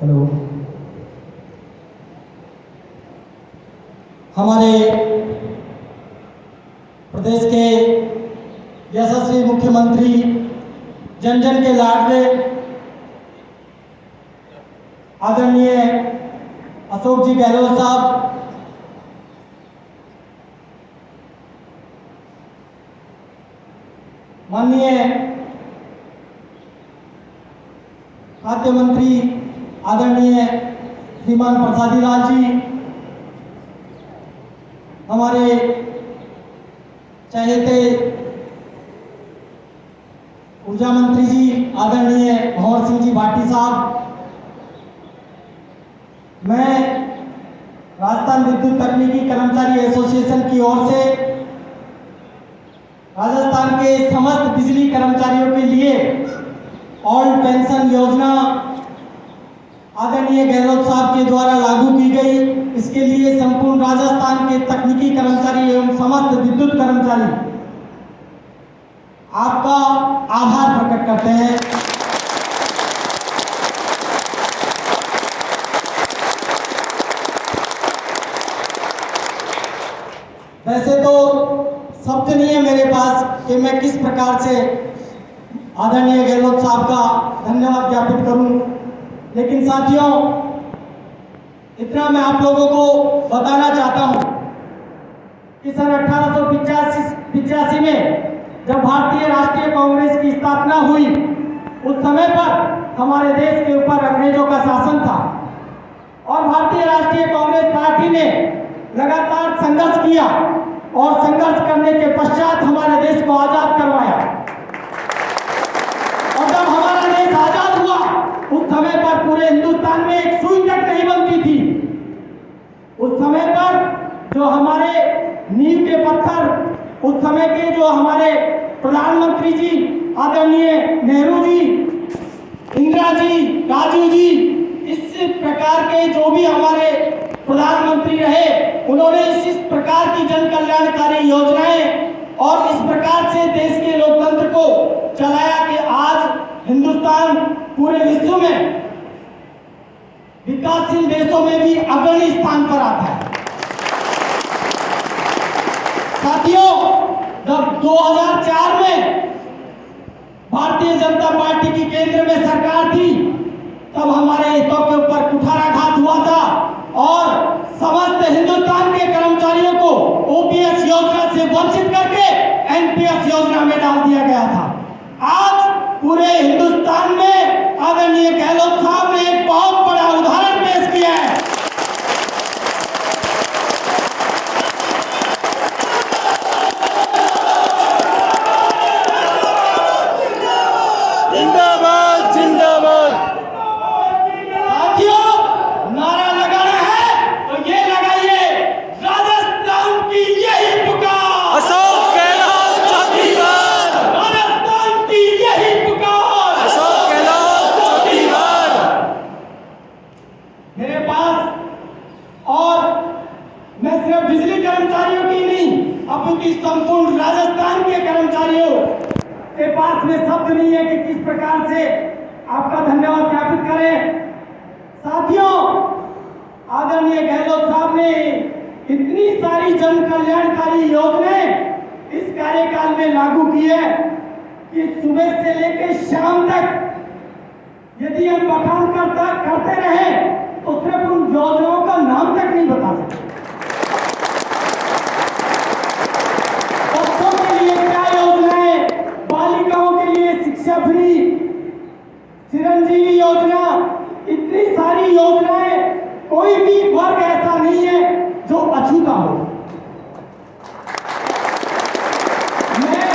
Hello. हमारे प्रदेश के यशस्वी मुख्यमंत्री, जन जन के लाडले आदरणीय अशोक जी गहलोत साहब, माननीय खाद्य मंत्री आदरणीय श्रीमान प्रसादी लाल जी, हमारे चहेते ऊर्जा मंत्री जी आदरणीय भंवर सिंह जी भाटी साहब, मैं राजस्थान विद्युत तकनीकी कर्मचारी एसोसिएशन की ओर से राजस्थान के समस्त बिजली कर्मचारियों के लिए ओल्ड पेंशन योजना आदरणीय गहलोत साहब के द्वारा लागू की गई, इसके लिए संपूर्ण राजस्थान के तकनीकी कर्मचारी एवं समस्त विद्युत कर्मचारी आपका आभार प्रकट करते हैं। वैसे तो शब्द नहीं है मेरे पास कि मैं किस प्रकार से आदरणीय गहलोत साहब का धन्यवाद ज्ञापित करूं, लेकिन साथियों, इतना मैं आप लोगों को बताना चाहता हूं कि सन 1885 में जब भारतीय राष्ट्रीय कांग्रेस की स्थापना हुई, उस समय पर हमारे देश के ऊपर अंग्रेजों का शासन था और भारतीय राष्ट्रीय कांग्रेस पार्टी ने लगातार संघर्ष किया और संघर्ष करने के पश्चात हमारे देश को आजाद करवाया। और जब हमारा देश आजाद हुआ, उस समय पर पूरे हिंदुस्तान में एक सुई तक नहीं बनती थी। उस समय पर जो हमारे नींव के पत्थर, उस समय के जो हमारे प्रधानमंत्री जी आदरणीय नेहरू जी, इंदिरा जी, राजीव जी, इस प्रकार के जो भी हमारे प्रधानमंत्री रहे, उन्होंने इस प्रकार की जन कल्याणकारी योजनाएं और इस प्रकार से देश के लोकतंत्र को चलाया कि आज हिंदुस्तान पूरे विश्व में विकासशील देशों में भी अग्रणी स्थान पर आता है। साथियों, जब 2004 में भारतीय जनता पार्टी की केंद्र में सरकार थी, तब हमारे हितों के ऊपर कुठाराघात हुआ था और समस्त हिंदुस्तान के कर्मचारियों को ओपीएस योजना से वंचित करके एनपीएस योजना में डाल दिया गया था। आज पूरे हिंदुस्तान में आदरणीय गहलोत साहब ने एक बहुत बड़ा उदाहरण पेश किया है। जिंदाबाद जिंदाबाद। साथियों, नारा लगाना है तो ये लगाइए, राजस्थान की यही पुकार, अशोक गहलोत चौकीदार, राजस्थान की यही पुकार, अशोक गहलोत चौकीदार। मेरे पास और मैं सिर्फ बिजली कर्मचारियों की नहीं, अपितु संपूर्ण राजस्थान के कर्मचारियों के पास में शब्द नहीं है कि किस प्रकार से आपका धन्यवाद ज्ञापित करें। साथियों, आदरणीय गहलोत साहब ने इतनी सारी जन कल्याणकारी योजनाएं इस कार्यकाल में लागू की है कि सुबह से लेकर शाम तक यदि हम बखान करते रहे तो सिर्फ उन योजनाओं का नाम तक नहीं बता सकते। बच्चों के लिए क्या योजनाएं, बालिकाओं के लिए शिक्षा फ्री, चिरंजीवी योजना, इतनी सारी योजनाएं, कोई भी वर्ग ऐसा नहीं है जो अछूता हो। मैं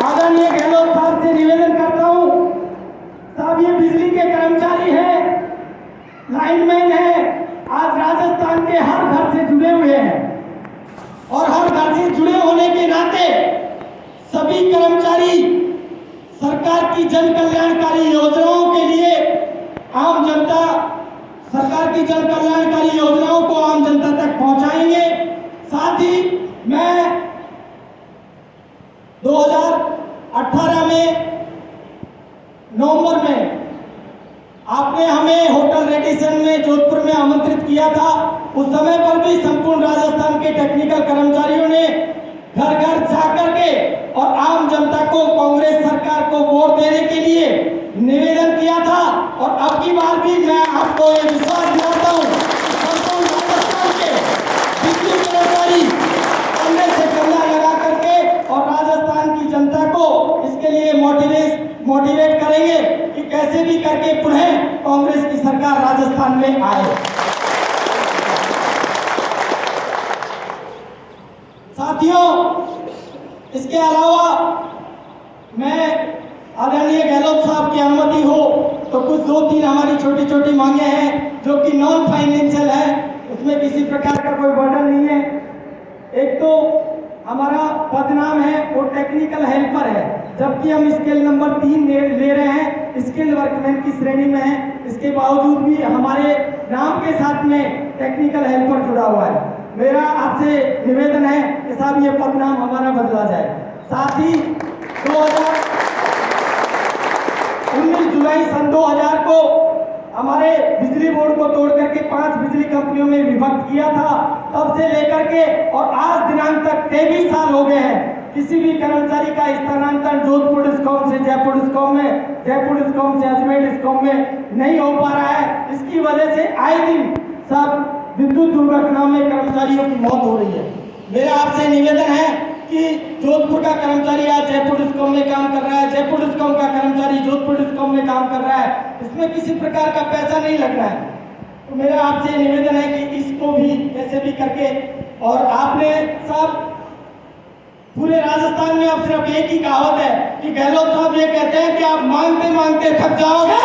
आदरणीय गहलोत साहब से निवेदन करता हूं, साहब ये बिजली के कर्मचारी हैं, लाइनमैन हैं, आज राजस्थान के हर घर से जुड़े हुए हैं और हर घर से जुड़े होने के नाते सभी कर्मचारी सरकार की जन कल्याणकारी योजनाओं के लिए आम जनता, सरकार की जन कल्याणकारी योजनाओं को आम जनता तक पहुंचाएंगे। साथ ही मैं 2018 में नवंबर में आपने हमें होटल रेडिसन आमंत्रित किया था, उस समय पर भी संपूर्ण राजस्थान के टेक्निकल कर्मचारियों ने घर घर जाकर के और आम जनता को कांग्रेस सरकार को वोट देने के लिए निवेदन किया था। और अब की बार भी मैं आपको ये विश्वास दिलाता हूँ, संपूर्ण राजस्थान के बिजली कर्मचारी कांग्रेस से कंधा लगा करके और राजस्थान की जनता को इसके लिए मोटिवेट करेंगे कि कैसे भी करके पुनः कांग्रेस की सरकार राजस्थान में आए। साथियों, इसके अलावा मैं आदरणीय गहलोत साहब की अनुमति हो तो कुछ 2-3 हमारी छोटी छोटी मांगे हैं जो कि नॉन फाइनेंशियल है, उसमें किसी प्रकार का कोई बर्डन नहीं है। एक तो हमारा पदनाम है वो टेक्निकल हेल्पर है, जबकि हम स्केल नंबर 3 ले रहे हैं, स्किल्ड वर्कमैन की श्रेणी में है। इसके बावजूद भी हमारे नाम के साथ में टेक्निकल हेल्पर जुड़ा हुआ है। मेरा आपसे निवेदन है कि साहब ये पदनाम हमारा बदला जाए। साथ ही 19 जुलाई सन 2000 को हमारे बिजली बोर्ड को तोड़ करके 5 बिजली कंपनियों में विभक्त किया था, तब से लेकर के और आज दिनांक तक 23 साल हो गए हैं। किसी भी कर्मचारी का स्थानांतरण जोधपुर डिस्कॉम से जयपुर डिस्कॉम में, जयपुर डिस्कॉम से अजमेर डिस्कॉम में नहीं हो पा रहा है। इसकी वजह से आए दिन सब विद्युत दुर्घटनाओं में कर्मचारियों की मौत हो रही है। मेरा आपसे निवेदन है कि जोधपुर का कर्मचारी आज जयपुर डिस्कॉम में काम कर रहा है, जयपुर डिस्कॉम का कर्मचारी जोधपुर डिस्कॉम में काम कर रहा है, इसमें किसी प्रकार का पैसा नहीं लग रहा है। तो मेरा आपसे निवेदन है कि इसको भी कैसे भी करके, और आपने सब पूरे राजस्थान में अब सिर्फ एक ही कहावत है कि गहलोत साहब ये कहते हैं कि आप मांगते मांगते थक जाओगे,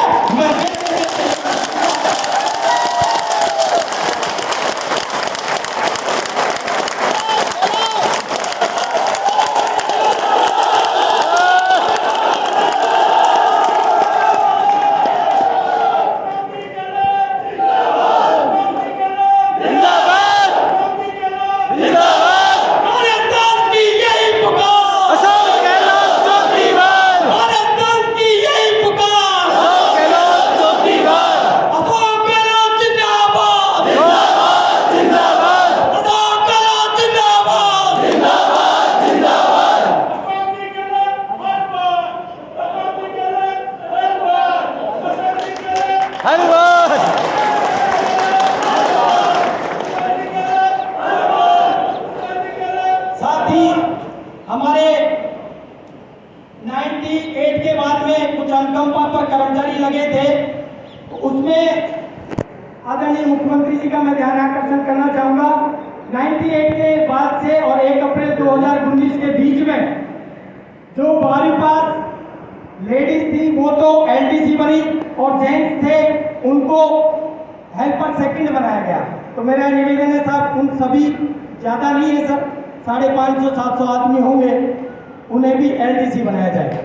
हमारे 98 के बाद में कुछ अनुकंपा पर कर्मचारी लगे थे, उसमें आदरणीय मुख्यमंत्री जी का मैं ध्यान आकर्षण करना चाहूंगा। 98 के बाद से और 1 अप्रैल 2019 के बीच में जो 12वीं पास लेडीज थी वो तो एलडीसी बनी और जेंट्स थे उनको हेल्पर सेकंड बनाया गया। तो मेरा निवेदन है साहब, उन सभी ज़्यादा नहीं है सर, 550-700 आदमी होंगे, उन्हें भी एलडीसी बनाया जाएगा।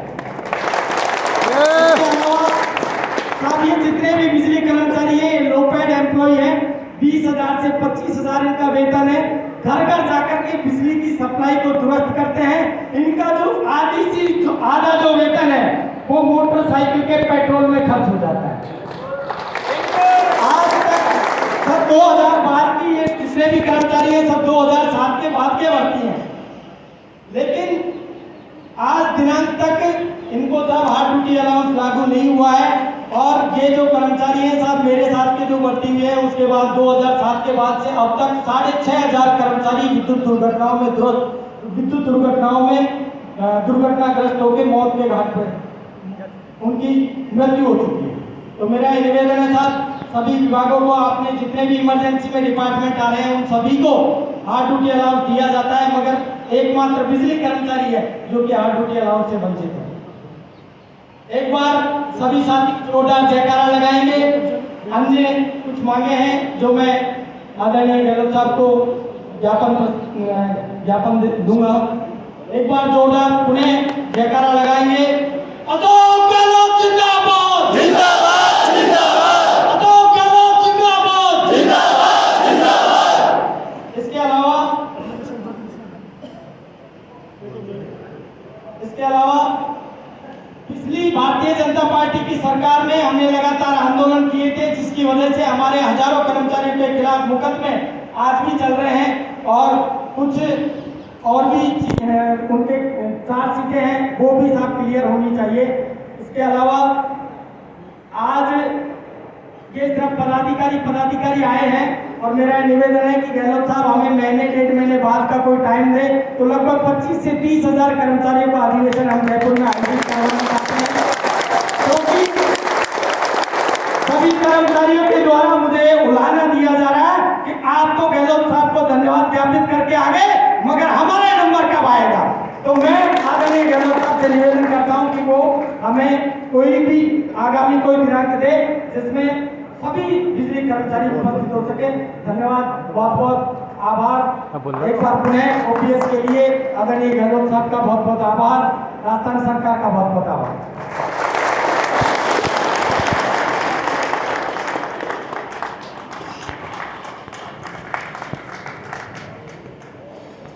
साहब ये जितने भी बिजली कर्मचारी हैं, लो पेड एम्प्लॉय हैं, 20,000 से 25,000 इनका वेतन है। घर घर जाकर के बिजली की सप्लाई को दुरुस्त करते हैं। इनका जो आधा जो वेतन है वो मोटरसाइकिल के पेट्रोल में खर्च हो जाता है। आज तक सब 2000 बाद की ये जितने भी कर्मचारी हैं सब 2007 के बाद के भर्ती हैं, लेकिन आज दिनांक तक इनको सब हार्ड ड्यूटी अलाउंस लागू नहीं हुआ है। और ये जो कर्मचारी हैं साहब, मेरे साथ के जो भर्ती हुए हैं उसके बाद 2007 के बाद से अब तक 6,500 कर्मचारी विद्युत दुर्घटनाओं में दुर्घटनाग्रस्त होकर मौत के घाट पर उनकी मृत्यु हो चुकी है। तो मेरा ये निवेदन है साहब, सभी विभागों को, आपने जितने भी इमरजेंसी में डिपार्टमेंट आ रहे हैं उन सभी को हार्ड ड्यूटी अलाउंस दिया जाता है, मगर एकमात्र बिजली कर्मचारी है जो कि हार्ड ड्यूटी अलाउंस से वंचित है। एक बार सभी साथी जोरदार जयकारा लगाएंगे। अन्य कुछ मांगे हैं जो मैं आदरणीय गहलोत साहब को ज्ञापन दूंगा। एक बार जोरदार पुनः जयकारा लगाएंगे। अशोक गहलोत जिंदाबाद, जिंदाबाद, जिंदाबाद। अशोक गहलोत जिंदाबाद, जिंदाबाद, जिंदाबाद। इसके अलावा भारतीय जनता जनता पार्टी की सरकार में हमने लगातार आंदोलन किए थे, जिसकी वजह से हमारे हजारों कर्मचारियों के खिलाफ मुकदमे आज भी चल रहे हैं और कुछ और भी उनके चार्जशीटें हैं, वो भी सब क्लियर होनी चाहिए। इसके अलावा आज ये सिर्फ पदाधिकारी आए हैं और मेरा निवेदन है कि गहलोत साहब हमें महीने 1.5 महीने बाद का कोई टाइम दे, तो लगभग 25 से 30 हजार कर्मचारियों का अधिवेशन हम जयपुर में आयोजित करवाना चाहते हैं, क्योंकि सभी कर्मचारियों के द्वारा मुझे उलाहना दिया जा रहा है कि आप तो गहलोत साहब को धन्यवाद ज्ञापित करके आ गए, मगर हमारा नंबर कब आएगा। तो मैं आदरणीय गहलोत साहब से निवेदन करता हूं कि वो हमें कोई भी आगामी कोई दिनांक दे जिसमें सभी बिजली कर्मचारी उपस्थित हो सके। धन्यवाद, बहुत बहुत आभार। एक बार पुनः ओपीएस के लिए आदरणीय गहलोत साहब का बहुत बहुत आभार, राजस्थान सरकार का बहुत बहुत आभार।